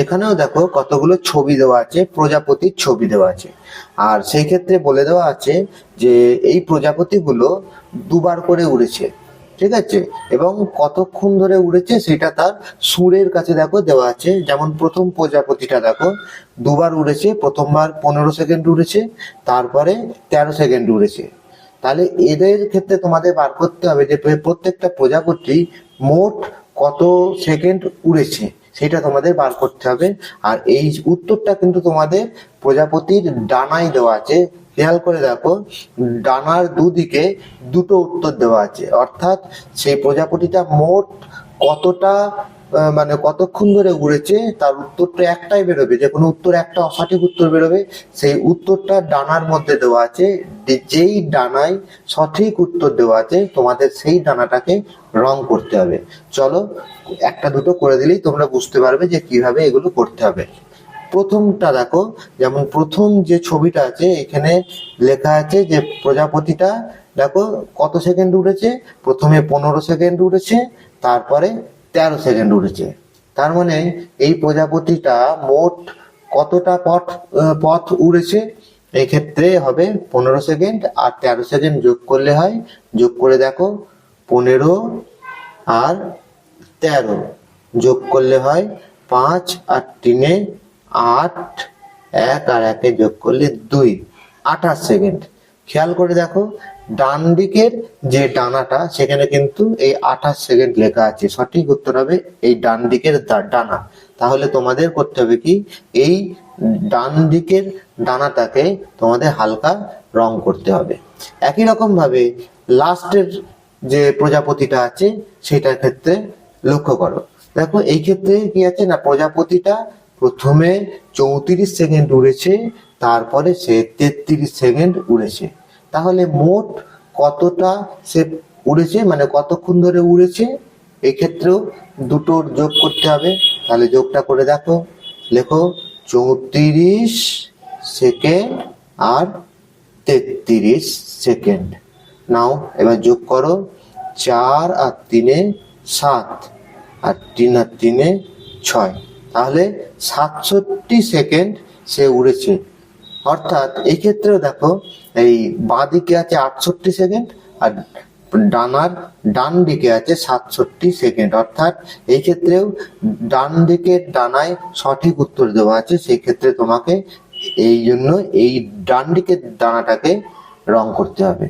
এখানেও দেখো কতগুলো ছবি দেওয়া আছে, প্রজাপতির ছবি দেওয়া আছে। আর সেই ক্ষেত্রে বলে দেওয়া আছে যে এই প্রজাপতিগুলো দুবার করে উড়েছে, ঠিক আছে, এবং কতক্ষণ ধরে উড়েছে সেটা তার সুরের কাছে দেখো দেওয়া আছে। যেমন প্রথম প্রজাপতিটা দেখো দুবার উড়েছে, প্রথমবার 15 সেকেন্ড উড়েছে, তারপরে 13 সেকেন্ড উড়েছে। তাহলে এদের ক্ষেত্রে তোমাদের বার করতে হবে যে প্রত্যেকটা প্রজাপতি মোট কত সেকেন্ড উড়েছে, সেটা তোমাদের বার করতে হবে। আর এই উত্তরটা কিন্তু তোমাদের প্রজাপতির ডানায় দেওয়া আছে। খেয়াল করে দেখো, ডানার দুদিকে দুটো উত্তর দেওয়া আছে, অর্থাৎ সেই প্রজাপতিটা মোট কতটা মানে কতক্ষণ ধরে উড়েছে তার উত্তরটা একটাই বেরোবে, যে কোনো উত্তর একটা অসঠিক উত্তর বেরোবে, সেই উত্তরটা ডানার মধ্যে দেওয়া আছে। যেই ডানায় সঠিক উত্তর দেওয়া আছে তোমাদের সেই ডানাটাকে রং করতে হবে। চলো একটা দুটো করে দিলেই তোমরা বুঝতে পারবে যে কিভাবে এগুলো করতে হবে। প্রথমটা দেখো, যেমন প্রথম যে ছবিটা আছে এখানে লেখা আছে যে প্রজাপতিটা দেখো কত সেকেন্ড উড়েছে, প্রথমে 15 সেকেন্ড উড়েছে, তারপরে 13 সেকেন্ড উড়েছে। তার মানে এই প্রজাপতিটা মোট কতটা পথ উড়েছে, এই ক্ষেত্রে হবে 15 সেকেন্ড, আর 13 সেকেন্ড যোগ করলে হয়, যোগ করে দেখো 15 আর 13 যোগ করলে হয় 5, আর 3-এ 8, 1 আর 1-এ যোগ করলে 2, 28 সেকেন্ড। খেয়াল করে দেখো ডান দিকের যে ডানাটা সেখানে কিন্তু এই 28 সেকেন্ড লেখা আছে, সঠিক উত্তর হবে এই ডান দিকের ডানা। তাহলে তোমাদের করতে হবে কি, এই ডান দিকের ডানাটাকে তোমাদের হালকা রং করতে হবে। একই রকম ভাবে লাস্টের যে প্রজাপতিটা আছে সেটার ক্ষেত্রে লক্ষ্য করো। দেখো এই ক্ষেত্রে কি আছে না, প্রজাপতিটা প্রথমে 34 সেকেন্ড উড়েছে, তারপরে সে 33 সেকেন্ড উড়েছে। তাহলে মোট কতটা সে উড়েছে, মানে কতক্ষণ ধরে উড়েছে, এক্ষেত্রেও দুটোর যোগ করতে হবে। তাহলে যোগটা করে দেখো, লেখো 34 সেকেন্ড আর 33 সেকেন্ড। নাও এবার যোগ করো, 4 আর 3-এ 7, আর 3 আর 3-এ 6, তাহলে 67 সেকেন্ড সে উড়েছে। অর্থাৎ এই ক্ষেত্রেও দেখো এই বাঁ দিকে আছে 68 সেকেন্ড, আর ডানার ডান দিকে আছে 67 সেকেন্ড। অর্থাৎ এই ক্ষেত্রেও ডান দিকের ডানায় সঠিক উত্তর দেওয়া আছে, সেই ক্ষেত্রে তোমাকে এই জন্য এই ডান দিকের ডানাটাকে রং করতে হবে।